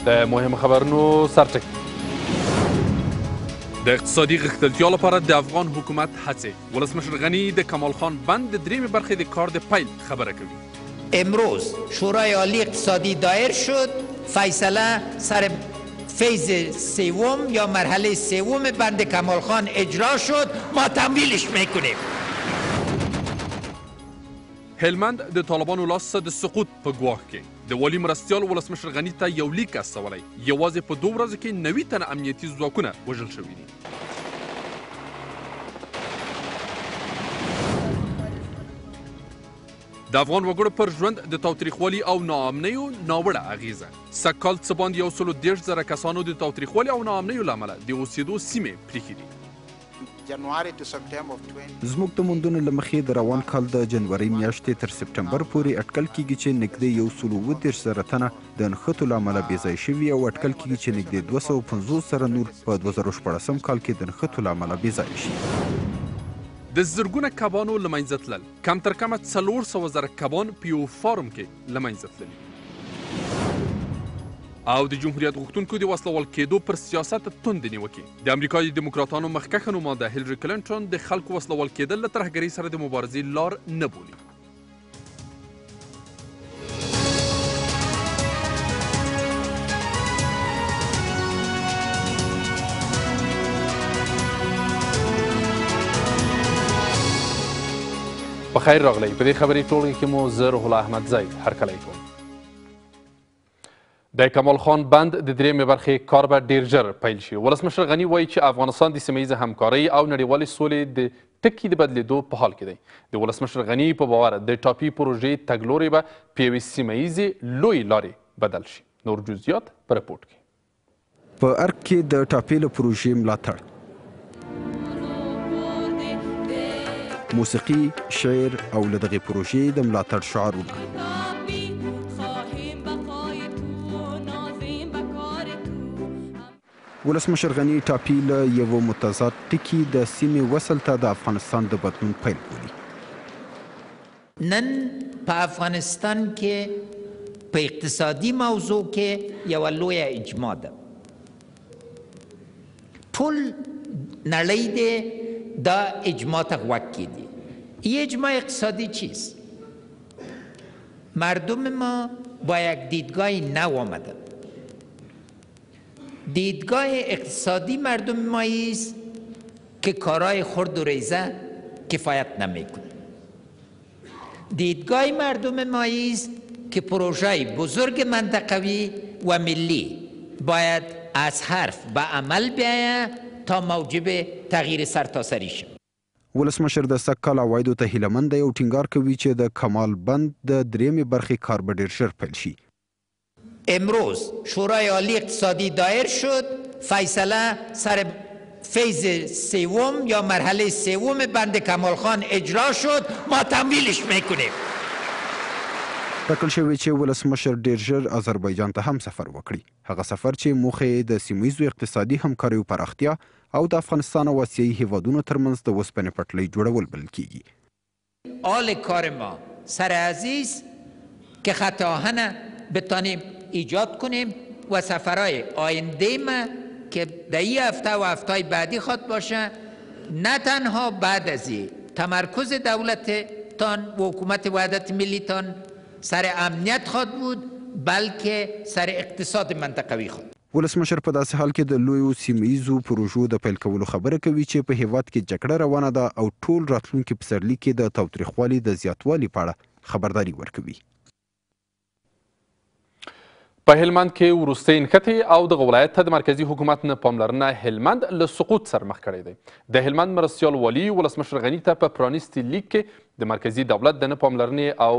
د مهم خبرونو سرټک د اقتصادي غښتلتیا لپاره د افغان حکومت هڅې. ولسمشر غنی د کمال خان بند د درېیمې برخې د کار د پیل خبره کوي. امروز شورای عالی اقتصادی دایر شد، فیصله سر فیز سوم یا مرحله سوم بند کمال خان اجرا شد، ما تمویلش میکنیم. هلمند د طالبانو لاس د سقوط په ګواښ کې د والي مرستیال ولسمشر غني ته یو لیک استولی. یوازې په 2 ورځو کې 90 تنه امنیتي ځواکونه وژل شوي دي. د افغان وګړو پر ژوند د تاوتریخوالي او ناامنیو ناوړه اغیزه. سږکال څه باندې 130,000 کسانو د تاوتریخوالي او ناامنیو له امله د اوسېدو سیمې پرېښې دي. زموږ د موندنو له مخې د روان کال د جنوري میاشتې تر سپټمبر پورې اټکل کیږي چې نږدې 130,000 تنه د نښتو له امله بېځای شوي او اټکل کیږي چې نږدې 250 سره نور په 2014 کال کې د نښتو له امله بېځای شي. د زرګونه کبانو له منځه تلل. کم تر کمه 400,000 کبان په یو فارم کې له منځه تللي. او د جمهوریت غوښتونکو د وسلوال کېدو پر سیاست توندې نیوکې. د امریکا د دیموکراتانو مخکښه نماینده هیلري کلینټن د خلکو وسلوال کېدل له ترهګرۍ سره د مبارزې لار نه بولي. په خیر راغلی. په دې خبري ټولګي کې مو زه روح الله احمد زید هرکلی کوم. د کمال خان بند د درېیمې برخې کار به ډېر ژر پیل شي. ولسمشر غني وایي چې افغانستان د سیمه ییزې همکارۍ او نړیوالې سولې د ټکي د بدلېدو په حال کې دی. د ولسمشر غني په باور د ټاپي پروژې تګلورې به په یوې سیمه ییزې لویې لارې بدل شي. نور جزئیات په رپورټ کې. په ارګ کې د ټاپي له پروژې ملاتړ، موسیقي، شعر او له دغې پروژې د ملاتړ شعارونه. ولسمشر غني ټاپي له یو متضاد ټکي د سیمې وصل ته د افغانستان د بدلون پیل بولي. نن په افغانستان کې په اقتصادي موضوع کې یوه لویه اجماع ده. ټول نړۍ دې دا اجماع ته غوږ کیدی. این اجماع اقتصادی چیست؟ مردم ما با یک دیدگاه نو آمدن. دیدگاه اقتصادی مردم ما است که کارهای خرد و ریزه کفایت نمیکنه. دیدگاه مردم ما است که پروژه بزرگ منطقوی و ملی باید از حرف به عمل بیاید تا موجب تغییر سرتاسری شد. ولسمشر د سږکال عوایدو ته هیله مند دی او ټینګار کوي چې د کمال بند د درېیمې برخې کار به ډېر ژر پیل شي. امروز شورای عالی اقتصادی دایر شد، فیصله سر فیز سوم یا مرحله سوم بند کمال خان اجرا شد، ما تمویلش میکنیم. ټاکل شوی چې ولسمشر ډېر ژر آذربایجان ته هم سفر وکړي. هغه سفر چې موخه یې د سیمه ییزو اقتصادي همکاریو پراختیا او د افغانستان او آسیایي هیوادونو ترمنځ د اوسپنې پټلۍ جوړول بلل کیږي. آل کار ما سر عزیز که خط آهن بتانیم ایجاد کنیم و سفرهای آینده ما که در این هفته و هفته بعدی خواهد باشه، نه تنها بعد از این تمرکز دولتتان و حکومت وحدت ملیتان سر امنیت خواهد بود، بلکه سر اقتصاد منطقوي خواهد. ولسمشر په داسې حال کې د لویو سیمه ییزو پروژو د پیل کولو خبره کوي چې په هیواد کې جګړه روانه ده او ټول راتلونکي پسرلي کې د تاوتریخوالي د زیاتوالي په اړه خبرداري ورکوي. په هلمند کې وروستۍ نښتې او دغه ولایت ته د مرکزي حکومت نه پاملرنه هلمند له سقوط سره مخ کړی دی. د هلمند مرستیال والي ولسمشر غني ته په پرانیستي لیک کې د مرکزي دولت د نه پاملرنې او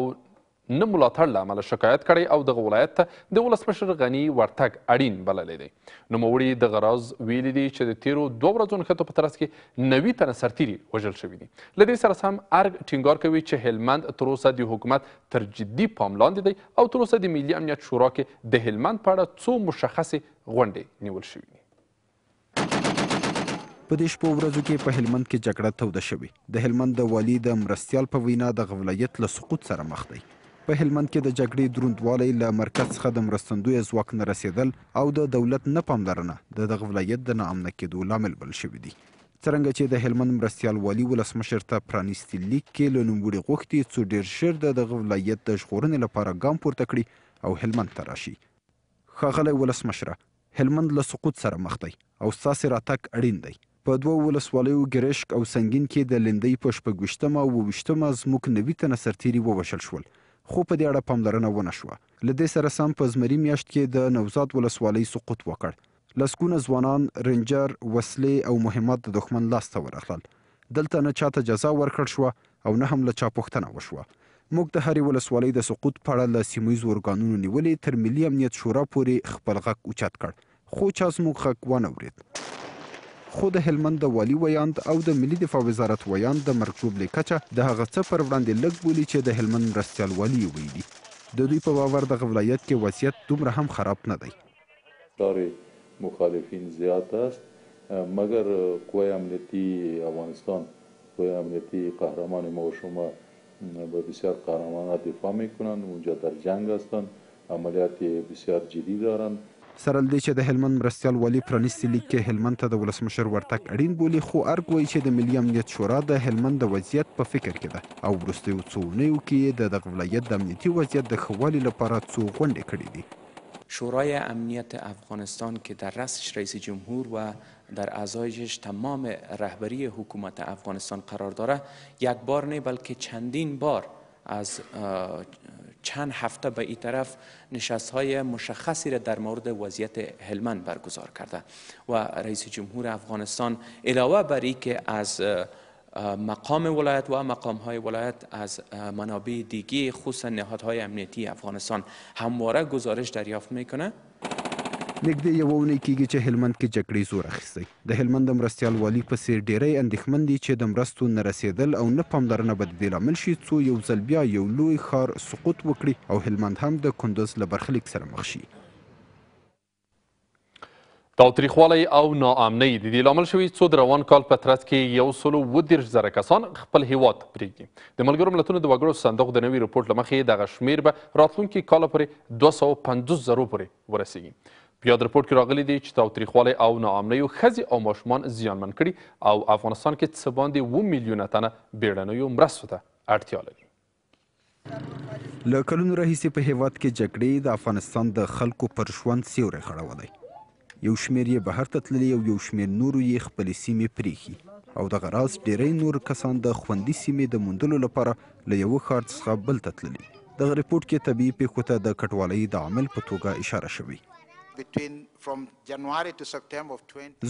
نه ملاتړ له امله شکایت کړی او دغه ولایت ته د ولسمشر غني ورتګ اړین بللی دی. نوموړي دغه راز ویلي دي چې د تیرو 2 ورځو نښتو په ترڅ کې 90 تنه سرتیري وژل شوي دي. له دې سره سم ارګ ټینګار کوي چې هلمند تر اوسه د حکومت تر جدي پام لاندې دی او تر اوسه د ملي امنیت شورا کې د هلمند په اړه څو مشخصې غونډې نیول شوي دي. په دې شپو ورځو کې په هلمند کې جګړه توده شوې. د هلمند د والي د مرستیال په وینا دغه ولایت له سقوط سره مخ دی. په هلمند کې د جګړې دروندوالی له مرکز څخه د مرستندویه ځواک نه رسېدل او د دولت نه پاملرنه د دغه ولایت د ناامنه کېدو لامل بلل شوي دي. څرنګه چې د هلمند مرستیال والي ولسمشر ته پرانیستي لیک کې له نوموړي غوښتي څو ډېر ژر د دغه ولایت د ژغورنې لپاره ګام پورته کړي او هلمند ته راشي. ښاغلی ولسمشره، هلمند له سقوط سره مخ دی او ستاسې راتګ اړین دی. په 2 ولسوالیو ګرشک او سنګین کې د لیندۍ په 26مه او 28مه زموږ 90 تنه سرتیري ووژل شول، خو په دې اړه پاملرنه ونه شوه. له دې سره سم په زمري میاشت کې د نوزاد ولسوالۍ سقوط وکړ. لسګونه ځوانان، رینجر، وسلې او مهمات د دښمن لاسته ورغلل. دلته نه چاته جزا ورکړل شوه او نه هم له چا پوښتنه وشوه. موږ د هرې ولسوالۍ د سقوط په اړه له سیمه ییزو ارګانونو نیولې تر ملي امنیت شورا پورې خپل غږ اوچت کړ، خو چا زموږ غږ ونه اورېد. خو د هلمند د والي ویاند او د ملي دفاع وزارت ویاند د مرګ ژوبلې کچه د هغه څه پر وړاندې لږ بولي چې د هلمند مرستیال والي یې ویلي. د دوی په باور دغه ولایت کې وضعیت دومره هم خراب نه دی. مخالفین زیاد است، مگر قوای امنیتی افغانستان، قوای امنیتی قهرمان ما و شما به بسیار قهرمانانه دفاع میکنند. اونجا در جنگ هستند، عملیات بسیار جدی دارند. سره له دې چې د هلمند مرستیال والي پرانیستي لیک کې هلمند ته د ولسمشر ورتګ اړین بولي، خو ارګ وایي چې د ملي امنیت شورا د هلمند د وضعیت په فکر کې ده او وروستیو څو اونیو کې د دغه ولایت د امنیتي وضعیت د ښه والي لپاره څو غونډې کړې دي. شورای امنیت افغانستان که در رأسش رئیس جمهور و در اعضایش تمام رهبری حکومت افغانستان قرار داره، یک بار نه بلکه چندین بار از چند هفته به این طرف نشست‌های مشخصی را در مورد وضعیت هلمند برگزار کرده و رئیس جمهور افغانستان علاوه بر اینکه از مقام ولایت و مقام‌های ولایت از منابع دیگه خصوصا نهادهای امنیتی افغانستان همواره گزارش دریافت میکنه. نږدې یوه اونۍ کېږي چې هلمند کې جګړې زور اخیستی. د هلمند د مرستیال والي په څېر ډېری اندېښمن دي چې د مرستو نه رسېدل او نه پاملرنه به د دې لامل شي څو یو ځل بیا یو لوی ښار سقوط وکړي او هلمند هم د کندز له برخلیک سره مخ شي. تاوتریخوالی او ناامنۍ د دې لامل شوي څو د روان کال په ترڅ کې 130,000 کسان خپل هیواد پرېږدي. د ملګرو ملتونو د وګړو صندوق د نوي رپورټ له مخې دغه شمېر به راتلونکي کاله پورې 250,000 پورې ورسیږي. په یاد رپورټ کې راغلي دي چې تاوتریخوالی او ناامنیو ښځې او ماشومان زیانمن کړي او افغانستان کې څه باندې 7 میلیونه تنه بیړنیو مرستو ته اړتیا لري. له کلونو راهیسې په هیواد کې جګړې د افغانستان د خلکو پر ژوند سیوری خړولی. یو شمېر یې بهر ته تللي او یو شمېر نورو یې خپلې سیمې پرېښي او دغه راز ډېری نور کسان د خوندي سیمې د موندلو لپاره له یوه ښار څخه بل ته تللي. دغه رپورټ کې طبیعي پیښو ته د کډوالۍ د عامل په توګه اشاره شوې.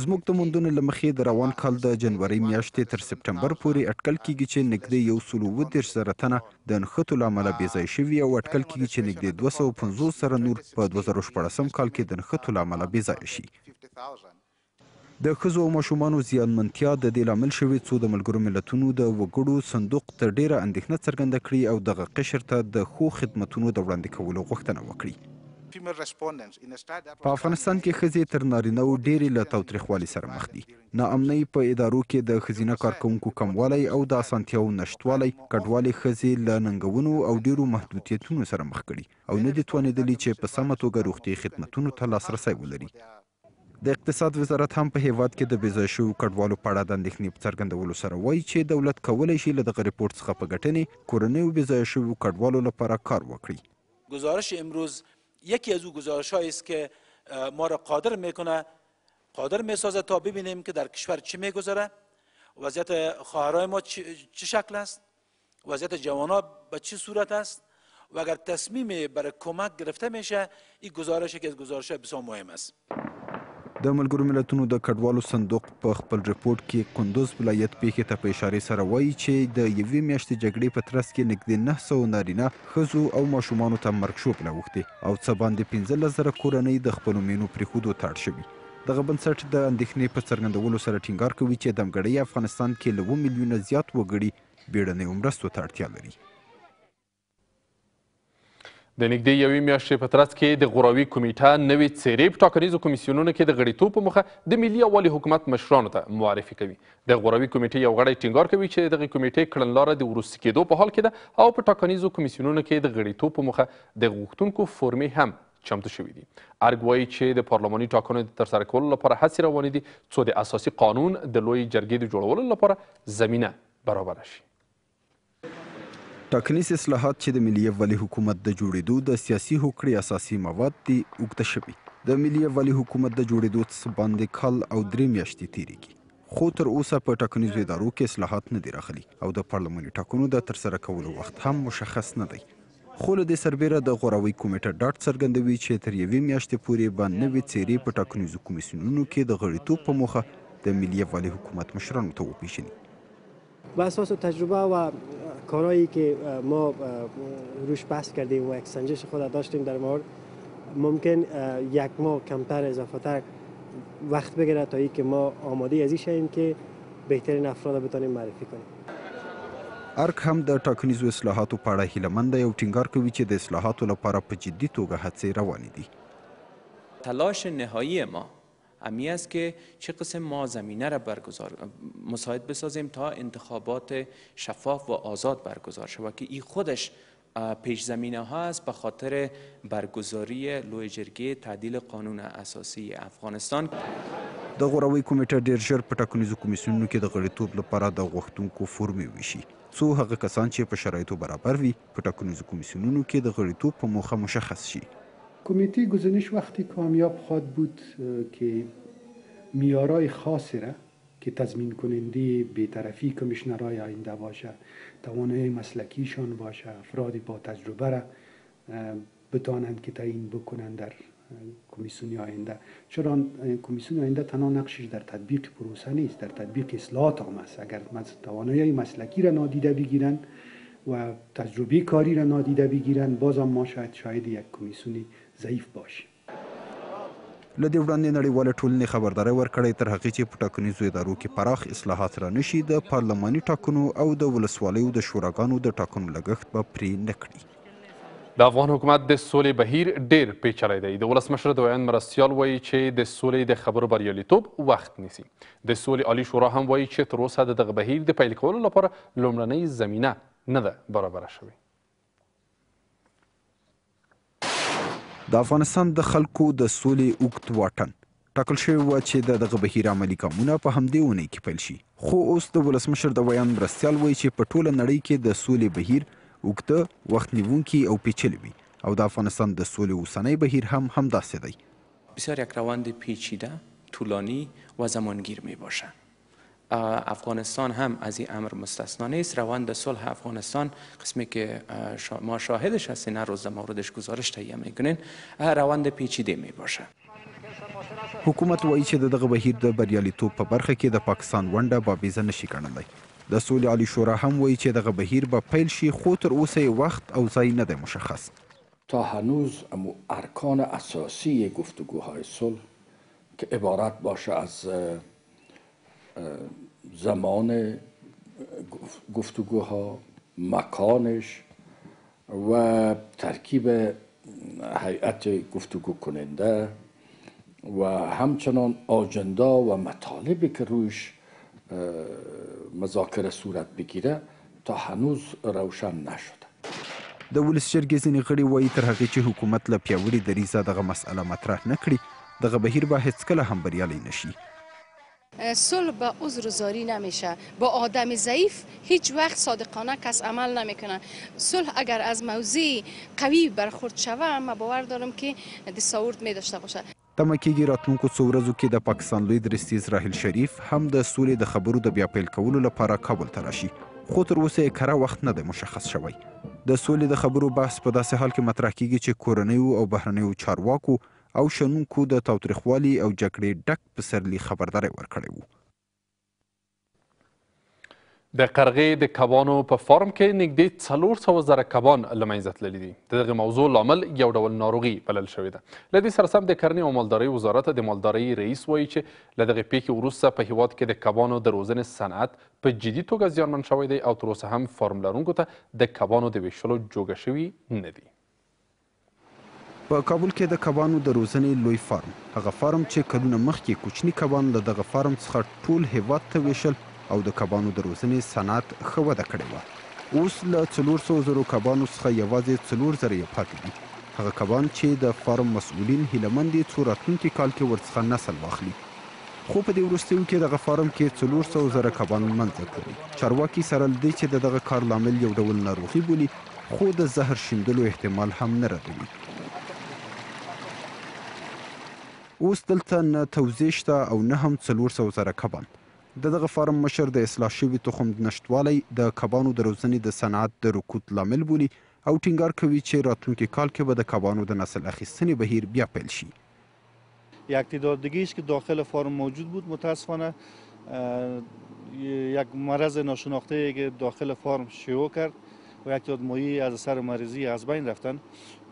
زموږ د موندنو له مخې د روان کال د جنورۍ میاشتې تر سپټمبر پورې اټکل کېږي چې نږدې 130,000 تنه د نښتو له امله بېځای شوي او اټکل کېږي چې نږدې 250 سره نور په 2014 کال کې د نښتو له امله بېځایه شي. د ښځو او ماشومانو زیانمنتیا د دې لامل شوې څو د ملګرو ملتونو د وګړو صندوق ته ډېره اندېښنه څرګنده کړي او دغه قشر ته د ښو خدمتونو د وړاندې کولو غوښتنه وکړي. په افغانستان کې ښځې تر نارینه‌و ډېرې له تاوتریخوالي سره مخ دي. ناامنۍ په ادارو کې د ښځینه کارکوونکو کموالی او د اسانتیاو نشتوالی کډوالې ښځې له ننګونو او ډېرو محدودیتونو سره مخ کړي او نه دي توانېدلي چې په سمه توګه روغتیایي خدمتونو ته لاسرسی ولري. د اقتصاد وزارت هم په هیواد کې د بېځای شویو کډوالو په اړه د اندېښنې په څرګندولو سره وایي چې دولت کولی شي له دغه رپورټ څخه په ګټنې کورنیو بېځایه شویو کډوالو لپاره کار وکړي. گزارش امروز یکی از او گزارش‌هایی است که ما را قادر می‌سازد تا ببینیم که در کشور چه می‌گذره، وضعیت خواهرای ما چه شکل است، وضعیت جوانان به چه صورت است و اگر تصمیم برای کمک گرفته میشه این گزارش یکی از گزارش‌های بسیار مهم است. د ملګرو ملتونو د کډوالو صندوق په خپل رپورټ کې کندوز ولایت پیښې ته په اشارې سره وایي چې د یوې میاشتې جګړې په ترڅ کې نږدې 900 نارینه ښځو او ماشومانو ته مرګ ژوبله اوښتې او څه باندې 15,000 کورنۍ د خپلو مینو پرېښودو ته اړ شوي. دغه بنسټ د اندېښنې په څرګندولو سره ټینګار کوي چې د همګړۍ افغانستان کې له 2 میلیونه زیات وګړي بیړنیو مرستو ته اړتیا لري. د نږدې یوې میاشتې په ترڅ کې د غوراوي کمیټه نوې څیرې په ټاکنیزو کمیسیونونو کې د غړیتوب په موخه د ملي یووالي حکومت مشرانو ته معرفي کوي. د غوراوي کمیټې یو غړی ټینګار کوي چې دغه کمیټې کړنلاره د وروستي کېدو په حال کې ده او په ټاکنیزو کمیسیونونو کې د غړیتوب په موخه د غوښتونکو فورمې هم چمتو شوي دي. ارګ وایي چې د پارلماني ټاکنو د ترسره کولو لپاره هڅې روانې دي څو د اساسي قانون د لویې جرګې د جوړولو لپاره زمینه برابره شي. ټاکنیز اصلاحات چې د ملي یووالي حکومت د جوړېدو د سیاسي هوکړې اساسي مواد دي اوږده شوي. د ملي یووالي حکومت د جوړېدو څه باندې کال او 3 میاشتې تېرېږي، خو تر اوسه په ټاکنیزو ادارو کې اصلاحات نه دي راغلي او د پارلماني ټاکنو د ترسره کولو وخت هم مشخص نه دی. خو له دې سربیره د غوراوي کمیټه ډاډ څرګندوي چې تر 1 میاشتې پورې به نوې څیرې په ټاکنیزو کمیسیونونو کې د غړیتوب په موخه د ملي یووالي حکومت مشرانو ته وپیژني. بر اساس تجربه و کارهایی که ما روش بحث کردیم و یک سنجش خود داشتیم در مورد ممکن 1 ماه کمتر اضافه تر وقت بگیره تا اینکه ما آماده از این شویم که بهترین افراد بتونیم معرفی کنیم. ارګ هم د ټاکنیزو اصلاحاتو په اړه هیله مند دی او ټینګار کوي چې د اصلاحاتو لپاره په جدي توګه هڅې روانې دي. تلاش نهایی ما امی است که چه قسم ما زمینه را مساعد بسازیم تا انتخابات شفاف و آزاد برگزار شود که این خودش پیش زمینه ها است به خاطر برگزاری لوی جرګې تعدیل قانون اساسی افغانستان. د غوراوي کمیټه ډیر ژر په ټاکنیزو کمیسیونونو کې د غړیتوب لپاره د غوښتونکو فورمې ویشي څو هغه کسان چې په شرایطو برابر وي په ټاکنیزو کمیسیونونو کې د غړیتوب په موخه مشخص شي. کمیته گزینش وقتی کامیاب خواهد بود که معیارهای خاصی را که تضمین کننده بی‌طرفی کمیشنرهای آینده باشه، توانایی مسلکیشان باشه، افراد با تجربه را بتوانند که تعیین بکنند در کمیسیون آینده. چرا کمیسیون آینده تنها نقشش در تطبیق پروسه نیست، در تطبیق اصلاحات هم است. اگر توانایی مسلکی را نادیده بگیرند و تجربه کاری را نادیده بگیرند باز هم ما شاید یک کمیسیون ضعیف باشیم. له دې وړاندې نړیواله ټولنې خبرداری ورکړی تر هغې چې په ټاکنیزو ادارو کې پراخ اصلاحات رانشي د پارلماني ټاکنو او د ولسوالیو د شوراګانو د ټاکنو لګښت به پرې نه کړي. د افغان حکومت د سولې بهیر ډیر پیچلی دی. د ولسمشر دویم مرستیال وایي چې د سولې د خبرو بریالیتوب وخت نیسي. د سولې عالی شورا هم وایي چې تر اوسه د دغه بهیر د پیل کولو لپاره لومړنۍ زمینه نه ده برابره شوې. د افغانستان د خلکو د سولې اوږد واټن ټاکل شوی و چې د دغه بهیر عملي ګامونه په همدې اونۍ کې پیل شي، خو اوس د ولسمشر د ویان مرستیال وایي چې په ټوله نړۍ کې د سولې بهیر اوږده، وخت نیونکی او پیچلی وي او د افغانستان د سولې اوسنی بهیر هم همداسې دی. بسیار یک روند پیچیده، طولانی و زمانگیر می باشد. افغانستان هم از این امر مستثنا نیست. روند صلح افغانستان قسمی که ما شاهدش هستیم، هر روز در موردش گزارش تهیه میکنین، روند پیچیده می باشد. حکومت وایي چې دغه بهیر د بریالیتوب په برخه کې د پاکستان ونډه بابیزه نشي ګڼلی. د سولې عالی شورا هم وایي چې دغه بهیر به پیل شي، خو تر اوسه یې وخت او ځای نه دی مشخص. تا هنوز ارکان اساسی گفتگوهای صلح که عبارت باشه از زمان گفتگوها، مکانش و ترکیب هیئت گفتگو کننده و همچنان آجندا و مطالبی که روش مذاکره صورت بگیره تا هنوز روشن نشده. د ولس جرګې ځینې غړي وایي تر هغې چې حکومت له پیاوړي دریځه دغه مسئله مطرح نه کړي دغه بهیر به هیڅکله هم بریالی نشي. صلح با عذرزاری نمیشه. با آدم ضعیف هیچ وقت صادقانه کس عمل نمیکنه. صلح اگر از موضوع قوی برخورد شوه ما باور دارم که تصور می داشته باشه. تمه کېږي راتلونکو څو ورځو کې د پاکستان لوی درستیز راحیل شریف هم د سولې د خبرو د بیا پیل کولو لپاره کابل ته راشي، خو تر اوسه یې کره وخت نه دی مشخص شوی. د سولې د خبرو بحث په داسې حال کې مطرح کېږي چې کورنیو او بهرنیو چارواکو او شنونکو د تاوتریخوالي او جګړې ډک پسرلي خبرداری ورکړی و. د قرغې د کبانو په فارم کې نږدې 400,000 کبان له منځه تللي دي. د دغې موضوع لامل یو ډول ناروغي بلل شوې ده. له دې سره سم د کرنې او مالدارۍ وزارت د مالدارۍ رئیس وایي چې له دغې پیښې وروسته په هیواد کې د کبانو د روزنې صنعت په جدي توګه زیانمن شوی دی او تر اوسه هم فارم لرونکو ته د کبانو د ویشلو جوګه شوي نه دي. په کابل کې د کبانو د روزنې لوی فارم، هغه فارم چې کلونه مخکې کوچني کبان له دغه فارم څخه ټول هیواد ته ویشل او د کبانو د روزنې صنعت ښه وده کړې وه، اوس له 400,000 کبانو څخه یوازې 4,000 یې پاتې دي. هغه کبان چې د فارم مسؤلین هیلهمند دي څو راتلونکي کال کې ورڅخه نسل واخلي. خو په دې وروستیو کې دغه فارم کې 400,000 کبان منځه کړي. چارواکي سره له دې چې د دغه کار لامل یو ډول ناروغي بولي، خو د زهر شیندلو احتمال هم نه ردوي. اوس دلته نه توزیع شته او نه هم 400,000 کبان. د دغه فارم مشر د اصلاح شوي تخم نشتوالی د کبانو د روزنې د صنعت د رکود لامل بولي او ټینګار کوي چې راتلونکي کال کې به د کبانو د نسل اخیستنې بهیر بیا پیل شي. یک تعداد دیگه‌ایش که داخل فارم موجود بود متاسفانه یک مرض ناشناخته که داخل فارم شیوع کرد و یک تعداد ماهی از اثر مریضی از بین رفتن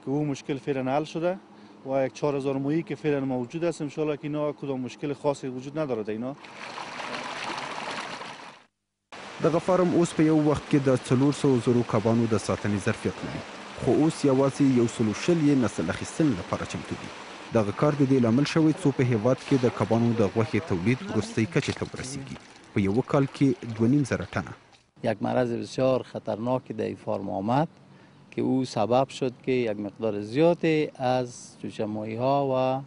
که او مشکل فعلا حل شده و یک 4,000 ماهی که فعلا موجود است. ان شاء الله که اینا کدام مشکل خاصی وجود ندارد. اینا دغه فارم اوس په یو وخت کې د 400,000 کبانو د ساتنې ظرفیت لري، خو اوس یوازې 120 یې نسل اخیستنې لپاره چمتو دي. دغه کار د دې لامل شوی څو په هیواد کې د کبانو د غوښې تولید وروستۍ کچې ته ورسیږي. په یو کال کې 2,500 ټنه. یک مرض بسیار خطرناک در این فارم آمد که او سبب شد که یک مقدار زیادی از جوجه ماهی ها و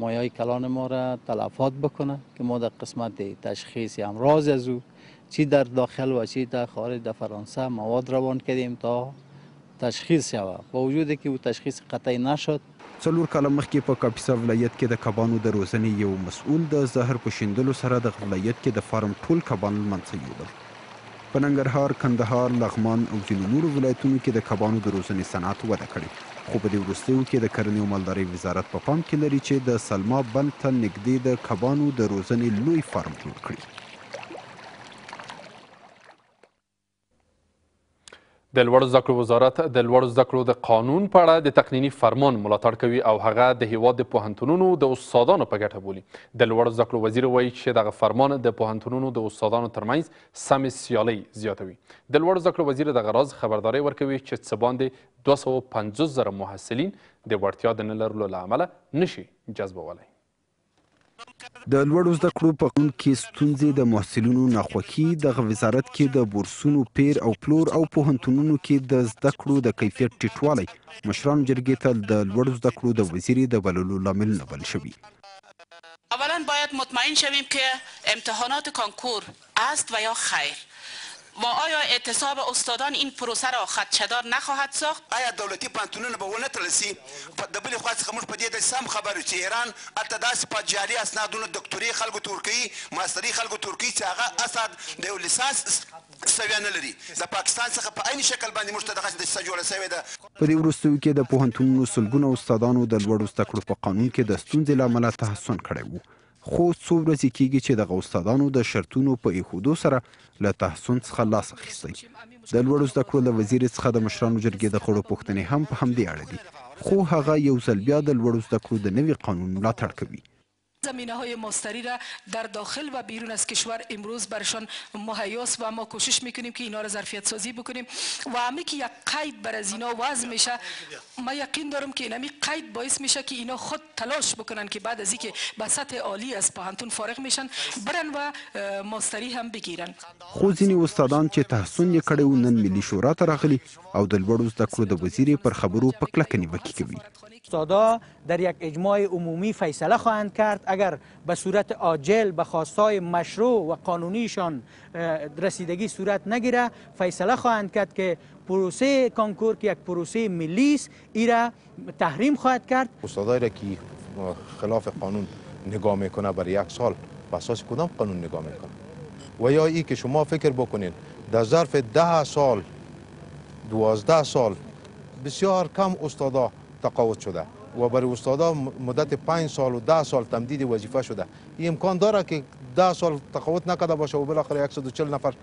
ماهی های کلان ما را تلفات بکنه که ما در قسمت تشخیص امراض از او چی در داخل و چی در خارج در فرانسه مواد روان کردیم تا تشخیص شود. با وجودی که او تشخیص قطعی نشد. 4 کاله مخکې په کاپیسا ولایت کې د کبانو د روزنې یو مسؤل د زهر په شیندلو سره د ولایت کې د فارم ټول کبان له منځه یوړل. په ننګرهار، کندهار، لغمان او ځینو نورو ولایتونو کې د کبانو د روزنې صنعت وده کړې، خو په دې وروستیو کې د کرنې او مالدارۍ وزارت په پام کې لري چې د سلما بند ته نږدې د کبانو د روزنې لوی فارم جوړ کړي. د لوړو زده کړو وزارت د لوړو زده کړو د قانون په اړه د تقنیني فرمان ملاتړ کوي او هغه د هیواد د پوهنتونونو د استادانو په ګټه بولي. د لوړو زده کړو وزیر وایي چې دغه فرمان د پوهنتونونو د استادانو ترمنځ سمې سیالۍ زیاتوي. د لوړو زده کړو وزیر دغه راز خبرداری ورکوي چې څه باندې 250,000 محصلین د وړتیا د نه لرلو له امله نشي جذبولی. د لوړو زده کړو په قانون کې ستونزې د محصلینو ناخوښي، دغه وزارت کې د بورسونو پیر او پلور او پوهنتونونو کې د زده کړو د کیفیت ټیټوالی مشرانو جرګې ته د لوړو زده کړو د وزیر د بللو لامل نه بلل شوي. اولا باید مطمئن شویم که امتحانات کنکور است و یا خیر و آیا اعتصاب استادان این پروسه را خدشه‌دار نخواهد ساخت؟ آیا دولتي پوهنتونونه به ونه تړل سي؟ د بلې خوا څخه موږ په دې سم خبر یو چې ایران هلته داسې په جعلي اسنادونو دکتوري خلکو ته ورکوي، ماستري خلکو ته ورکوي چې هغه اسناد د یو لیسانس سویه نه لري. د پاکستان څخه په عین شکل باندې موږ ته دغسې دسیسه جوړه سوې ده. په دې وروستیو کې د پوهنتونونو سلګونه استادانو د لوړو زده کړو په قانون کې د ستونزې له امله تحسن کړی و، خو څو ورځې کېږي چې دغه استادانو د شرطونو په ایښودو سره له تحسن څخه لاس اخیستی. د لوړو زده کړو له وزیر څخه د مشرانو جرګې د غړو پوښتنې هم په همدې اړه دي، خو هغه یو ځل بیا د لوړو زده کړو د نوي قانون ملاتړ کوي. زمینه های ماستری را در داخل و بیرون از کشور امروز برشان مهیاست و ما کوشش میکنیم که اینا را ظرفیت سازی بکنیم و همین که یک قید بر از اینا وضع میشه، ما یقین دارم که این قید باعث میشه که اینا خود تلاش بکنن که بعد از اینکه به سطح عالی از پوهنتون فارغ میشن برن و ماستری هم بگیرن. خو ځینې استادان چې تحسن یې کړی و نن ملي شورا ته راغلي او د لوړو زده کړو د وزیر پر خبرو په کلکه نیوکې کوي. استادا در یک اجماع عمومی فیصله خواهند کرد. اگر به صورت عاجل به خواستهای مشروع و قانونیشان رسیدگی صورت نگیره، فیصله خواهند کرد که پروسه کنکور که یک پروسه ملی است این را تحریم خواهد کرد. استادایی را که خلاف قانون نگاه میکنه برای 1 سال به اساس کدام قانون نگاه میکنه؟ و یا ای که شما فکر بکنین در ظرف 10 سال 12 سال بسیار کم استادا تقاعد شده و برای استادا مدت 5 سال و 10 سال تمدید وظیفه شده. این امکان داره که 10 سال تقاعد نکرده باشه و بالاخره 140 نفر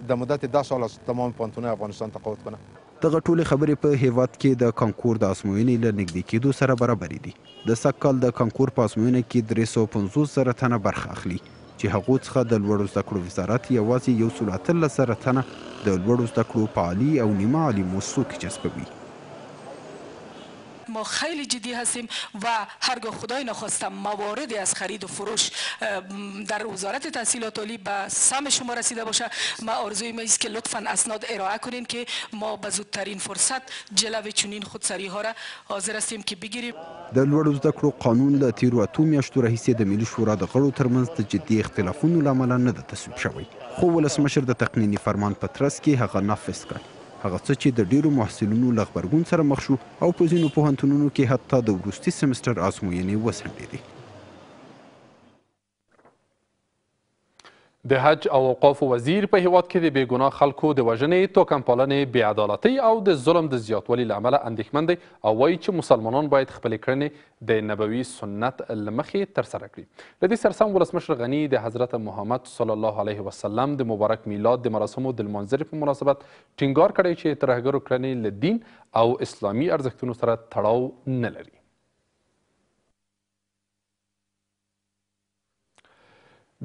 در مدت 10 سال از تمام پوهنتون‌های افغانستان تقاعد کنه. دغه ټولې خبرې په هیواد کې د کانکور د ازموینې له نږدې کېدو سره برابرې دي. د سږ کال د کانکور په ازموینه کې 350 زره تنه برخه اخلي چې هغو څخه د لوړو زده کړو وزارت یوازې 113 زره تنه د لوړو زده کړو په عالي او نیمه عالي مؤسسو کې جذبوي. ما خیلی جدی هستیم و هرگاه خدای نخواسته مواردی از خرید و فروش در وزارت تحصیلات عالی به سهم شما رسیده باشه، ما آرزوی ما است که لطفاً اسناد ارائه کنین که ما به زودترین فرصت جلو چنین خودسری ها را حاضر هستیم که بگیریم. د لوړو زده کړو قانون له تیرو 8 میاشتو راهیسې د ملي شورا د غړو ترمنځ د جدي اختلافونو له امله نه ده تصویب شوی، خو ولسمشر د تقنیني فرمان په ترڅ کې هغه نافذ کړ. هغه څه چې د ډیرو محصلینو له غبرګون سره مخ شو او په ځینو پوهنتونونو کې حتی د وروستي سمستر ازموینې وځنډېدې. د حج او اوقافو وزیر په هیواد کې د بېګناه خلکو د وژنې، توکمپالنې، بېعدالتۍ او د ظلم د زیاتوالي له امله اندېښمن دی او وایي چې مسلمانان باید خپلې کړنې د نبوي سنت له مخې ترسره کړي. له دې سره سم ولسمشر غني د حضرت محمد صلی الله علیه وسلم د مبارک میلاد د مراسمو د لمانځنې په مناسبت ټینګار کړی چې ترهګرو کړنې له دین او اسلامي ارزښتونو سره تړاو نه لري.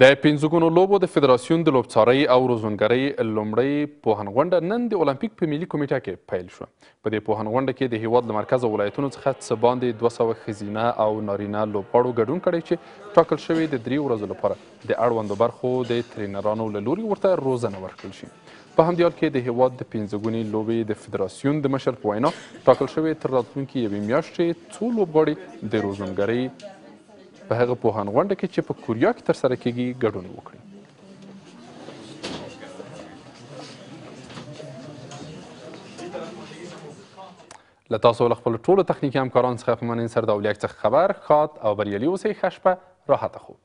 د 5 ګونو لوبو د فدراسیون د لوبڅارۍ او روزنګرۍ لومړۍ پوهنغونډه نن د اولمپیک په ملي کمیټه کې پیل شوه. په دې پوهنغونډه کې د هیواد له مرکز او ولایتونو څخه څه باندې 200 ښځینه او نارینه لوبغاړو ګډون کړی چې ټاکل شوي د 3 ورځو لپاره د اړوندو برخو د ټرینرانو له لوري ورته روزنه ورکړل شي. په همدې حال کې د هیواد د 5 ګونې لوبې د فدراسیون د مشر په وینا ټاکل شوي تر راتلونکي یوې میاشتې څو لوبغاړي د روزنګرۍ په هغه پوهنغونډه کې چې په کوریا کې ترسره کیږي ګډون وکړي. له تاسو له خپلو ټولو تخنیکي همکارانو څخه په مننې سره د اولیاک څخه خبر ښاد او بریالي اوسئ. ښه شپه، راحته خوب.